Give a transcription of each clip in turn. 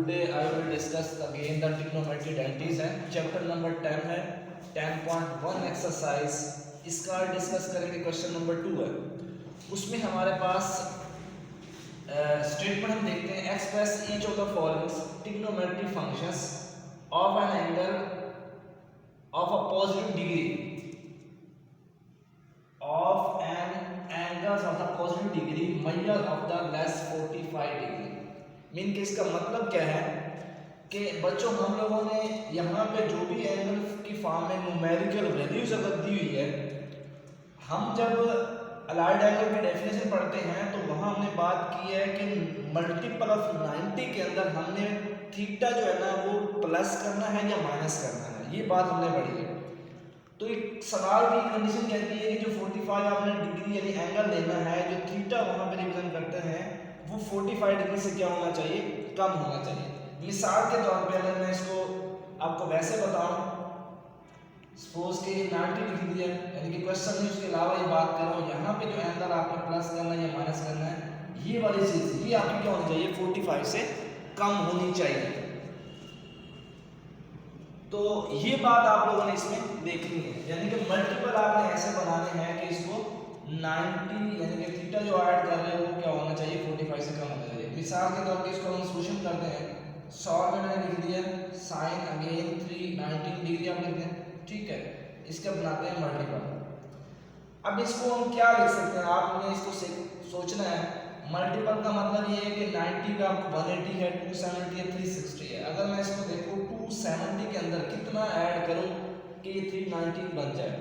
Today I will discuss again the trigonometry identities है chapter number 10 है 10.1 exercise. इसका discuss करेंगे। क्वेश्चन नंबर 2 है, उसमें हमारे पास स्टेटमेंट हम देखते हैं express each of the following trigonometry functions of an angle of a positive degree of an angles of the positive degree measure of the less 45 degree. Mean के इसका मतलब क्या है कि बच्चों हम लोगों ने यहाँ पे जो भी एंगल की फॉर्म में न्यूमेरिकल वैल्यूज अगर दी हुई है, हम जब अलाइड एंगल की डेफिनेशन पढ़ते हैं तो वहाँ हमने बात की है कि मल्टीपल ऑफ 90 के अंदर हमने थीटा जो है ना वो प्लस करना है या माइनस करना है, ये बात हमने पढ़ी है। तो एक सवाल की कंडीशन कहती है कि जो 45 आपने डिग्री यानी एंगल लेना है, जो थीटा वहाँ पे रिप्रेजेंट करते हैं वो 45 डिग्री से क्या होना चाहिए, कम होना चाहिए। मिसाल के तौर पे अगर मैं इसको आपको वैसे बताऊं, सपोज कि 90 डिग्री है, यानी कि क्वेश्चन में उसके अलावा ये बात कर रहा हूँ, यहाँ पे जो एंगल आपने प्लस करना है या माइनस करना है, ये वाली चीज़ ये आपकी क्या होनी चाहिए, 45 से कम होनी चाहिए। तो ये बात आप लोगों ने इसमें देखनी है, यानी कि मल्टीपल आपने ऐसे बनाने हैं कि इसको 90 यानी कि थीटा जो ऐड कर रहे हो वो क्या होना चाहिए, 45 से कम होना चाहिए। मिसाल के तौर पे इसको हम सॉल्यूशन करते हैं। सॉल्व में मैंने लिख दिया साइन अगेन 390 डिग्री आप लिखते हैं, ठीक है। इसका बनाते हैं मल्टीपल। अब इसको हम क्या लिख सकते हैं, आपने इसको सोचना है। मल्टीपल का मतलब ये है कि 90 का आपको 180 है, 270 है, 360 है। अगर मैं इसको देखूं 270 के अंदर कितना ऐड करूं कि ये 390 बन जाए,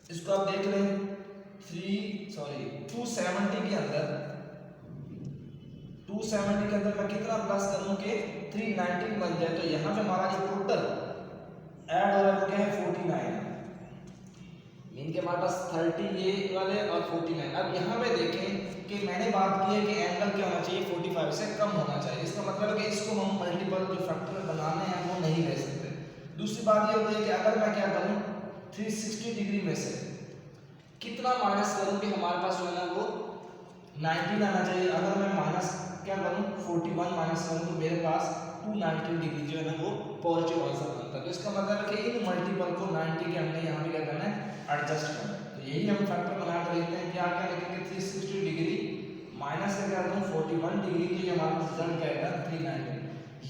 इसको आप देख लें। 270 के अंदर मैं कितना प्लस करूं कि 390 बन जाए, तो यहाँ पे हमारा जो टोटल ऐड हो रहा है वो क्या है, 49। मीन के हमारे पास 30 ये वाले और 49। अब यहाँ पे देखें कि मैंने बात की है कि एंगल क्या होना चाहिए, 45 से कम होना चाहिए। इसका मतलब है कि इसको हम मल्टीपल जो फैक्टर बनाने हैं वो नहीं ले सकते। दूसरी बात ये होती है कि अगर मैं क्या करूँ, 360 डिग्री में से कितना माइनस करूँ कि हमारे पास जो है ना वो 19 आना चाहिए। अगर मैं माइनस क्या करूँ, 41 माइनस करूँ तो मेरे पास 290 डिग्री जो है ना वो पॉजिटिव आंसर बनता है। तो इसका मतलब है कि इन मल्टीपल को 90 के हमने यहाँ पे क्या करना है, एडजस्ट करना है। तो यही हम फैक्टर बना कर लेते हैं। क्या क्या लिखेंगे, 360 डिग्री माइनस का क्या करूँ 41 डिग्री, तो ये हमारा रिजल्ट क्या आएगा 390।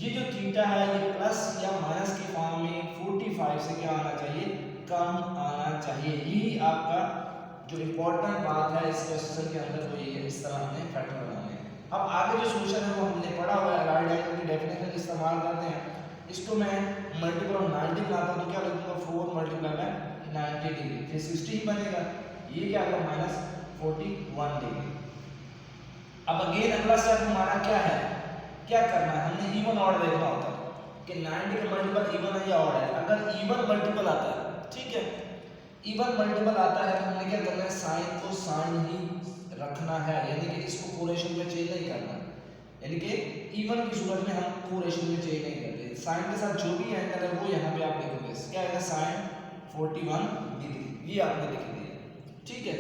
ये जो थीटा है ये प्लस या माइनस की फॉर्म में 45 से क्या आना चाहिए, कम आना चाहिए। यही आपका जो इम्पोर्टेंट बात है इस क्वेश्चन के अंदर वो ये है। इस तरह हमने फैक्टर बनाने हैं। अब आगे जो सोल्यूशन है वो हमने पढ़ा हुआ है, अलाइड एंगल की डेफिनेशन इस्तेमाल करते हैं। इसको मैं मल्टीपल ऑफ 90 बनाता हूँ तो क्या लिखूंगा, 4 मल्टीप्लाई बाय 90 डिग्री, 360 ही बनेगा। ये क्या होगा, माइनस 41 डिग्री। अब अगेन अगला स्टेप हमारा क्या है, क्या करना है, हमने इवन ऑड देखना होता है कि 90 का मल्टीपल इवन है या ऑड है। अगर इवन मल्टीपल आता है, ठीक है, इवन मल्टीपल आता है तो हमने क्या करना है, साइन को साइन ही रखना है, यानी कि इसको कोरेशन में चेंज नहीं करना। यानी कि इवन की सूरत में हम कोरेशन में चेंज नहीं करते। साइन के साथ जो भी एंगल है वो यहाँ पे आप लिखोगे, क्या है, साइन 41 डिग्री, ये आपने लिख दिया, ठीक है।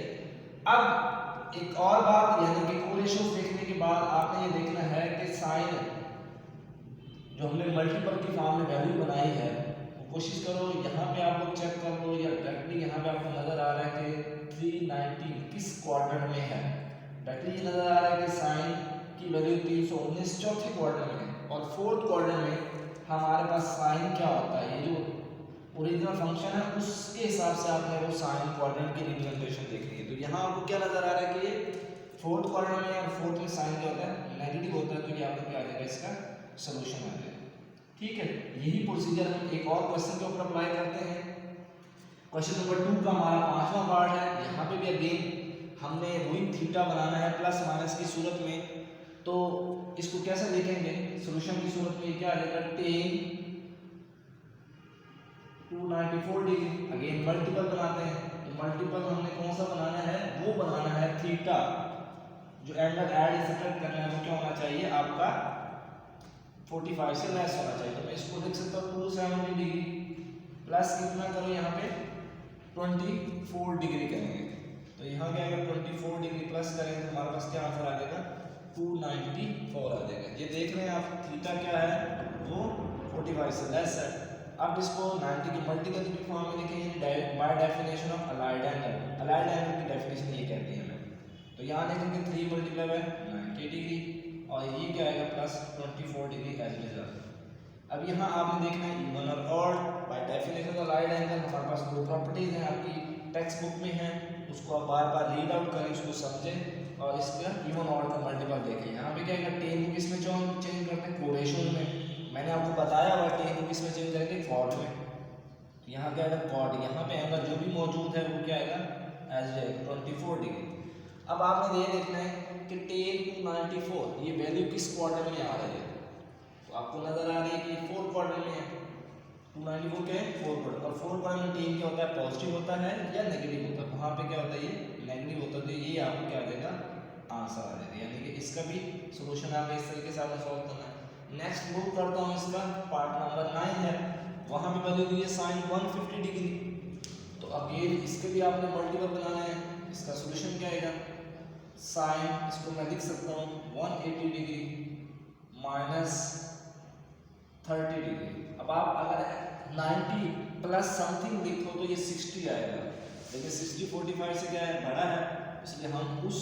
अब एक और बात, यानी कि कोरिलेशन देखने के बाद आपने ये देखना है कि साइन जो हमने मल्टीपल की फॉर्म में वैल्यू बनाई है, वो कोशिश करो यहाँ पे आप लोग चेक कर लो या डायरेक्टली यहाँ पे आपको नजर आ रहा है कि 390 किस क्वाड्रेंट में है। डायरेक्टली ये नजर आ रहा है कि साइन की वैल्यू 319 चौथे क्वाड्रेंट में है, और फोर्थ क्वाड्रेंट में हमारे पास साइन क्या होता है, ये जो ओरिजिनल फंक्शन है उसके हिसाब से आपने वो साइन क्वाड्रेंट की रिप्रेजेंटेशन देखनी है। तो यहाँ आपको क्या नजर आ रहा है कि ये फोर्थ क्वाड्रेंट में, और फोर्थ में साइन क्या होता है, नेगेटिव होता है। तो ये आपको क्या आ जाएगा, इसका सोल्यूशन आ जाएगा, ठीक है। यही प्रोसीजर हम एक और क्वेश्चन के ऊपर अप्लाई करते हैं। क्वेश्चन नंबर 2 का हमारा 5वां पार्ट है। यहाँ पे भी अगेन हमने वही थीटा बनाना है प्लस माइनस की सूरत में। तो इसको कैसे देखेंगे, सोल्यूशन की सूरत में क्या आ जाएगा, tan 294 डिग्री। अगेन मल्टीपल बनाते हैं, तो मल्टीपल हमने कौन सा बनाना है, वो बनाना है थीटा, जो एंगल ऐड सब्ट्रैक्ट करना है वो क्या होना चाहिए आपका 45 से लेस होना चाहिए। तो मैं इसको लिख सकता हूँ 270 डिग्री प्लस कितना करो, यहाँ पे 24 डिग्री करेंगे। तो यहाँ क्या आएगा, 24 डिग्री प्लस करेंगे तो हमारे पास क्या आंसर आ जाएगा, 294 आ जाएगा। ये देख रहे हैं आप थीटा क्या है वो 45 से लेस है। अब इसको 90 की मल्टीपल की फॉर्म में लिखेंगे by definition of allied angle. Allied angle की डेफिनेशन ये कहती है हमें। तो यहाँ लिखेंगे 3 मल्टीप्लाई बाय 90 डिग्री और ये क्या आएगा प्लस 24 डिग्री एज रिजल्ट। अब यहाँ आपने देखना है इवन और odd. By definition of allied angle हमारे पास दो प्रॉपर्टीज हैं आपकी टेक्स्ट बुक में हैं, उसको आप बार बार रीड आउट करें, उसको समझें और इसका इवन ऑड का मल्टीपल देखें। यहाँ पे क्या है टेन को किस में चेंज करते हैं कोरेशन में। मैंने आपको बताया हुआ टेन को किस में चेंज करेंगे कॉर्ड में। तो यहाँ क्या है कॉर्ड, यहाँ पे एंगल जो भी मौजूद है वो क्या आएगा एज 24 डिग्री। अब आपने ये देखना है कि टेन टू 94 ये वैल्यू किस क्वाड्रेंट में आ रही है। तो आपको नजर आ रही है कि 4 क्वाड्रेंट में है। 294 के 4 क्वाड्रेंट और 4 क्वाड्रेंट में टेन क्या होता है पॉजिटिव होता है या नेगेटिव होता है। वहाँ पे क्या होता है ये नेगेटिव होता है। तो ये आपको क्या देगा आंसर आ जाएगा, यानी कि इसका भी सोल्यूशन आपने इस तरीके से आपने सॉल्व करना है। नेक्स्ट मूव करता हूँ, इसका पार्ट नंबर 9 है। वहाँ पे वैल्यू दी है साइन 150 डिग्री। तो अगेन इसके भी आपने मल्टीपल बनाना है। इसका सोल्यूशन क्या आएगा साइन, इसको मैं लिख सकता हूँ 180 डिग्री माइनस 30 डिग्री। अब आप अगर 90 प्लस समथिंग लिखो तो ये 60 आएगा, लेकिन 60 45 से क्या है बड़ा है, इसलिए हम उस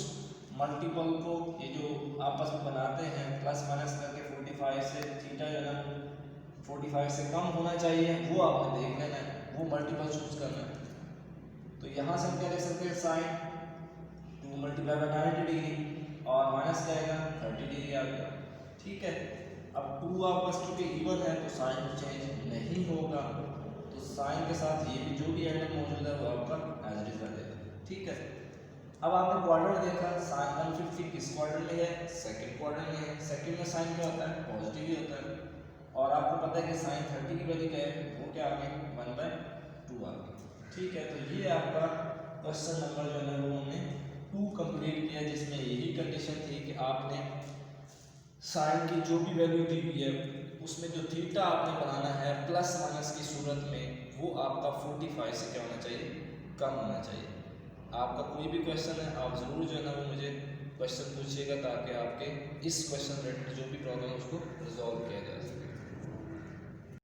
मल्टीपल को ये जो आपस में बनाते हैं प्लस माइनस करके 45 से थीटा जो है ना 45 से कम होना चाहिए वो आपने देख लेना है, वो मल्टीपल चूज करना है। तो यहाँ से हम क्या लिख सकते हैं साइन 2 मल्टीप्लाई बाय 90 डिग्री और माइनस क्या आएगा 30 डिग्री आ गया। ठीक है, अब 2 आपस चूंकि इवन है तो साइन चेंज नहीं होगा, तो साइन के साथ ये भी जो भी एंगल मौजूद है वो आपका एज इट इज कर देगा। ठीक है, अब आपने क्वाड्रेंट देखा साइन 150 किस क्वाड्रेंट में है सेकंड क्वाड्रेंट में है। सेकंड में साइन क्या होता है पॉजिटिव ही होता है और आपको पता है कि साइन 30 की वैल्यू क्या है वो क्या आ गई 1/2 आ गई। ठीक है, तो ये आपका क्वेश्चन नंबर जो है वो हमने 2 कंप्लीट किया, जिसमें यही कंडीशन थी कि आपने साइन की जो भी वैल्यू दी हुई है उसमें जो थीटा आपने बनाना है प्लस माइनस की सूरत में वो आपका 45 से क्या होना चाहिए कम होना चाहिए। आपका कोई भी क्वेश्चन है आप ज़रूर जो है ना वो मुझे क्वेश्चन पूछिएगा ताकि आपके इस क्वेश्चन रिलेटेड जो भी प्रॉब्लम है उसको रिजॉल्व किया जा सके।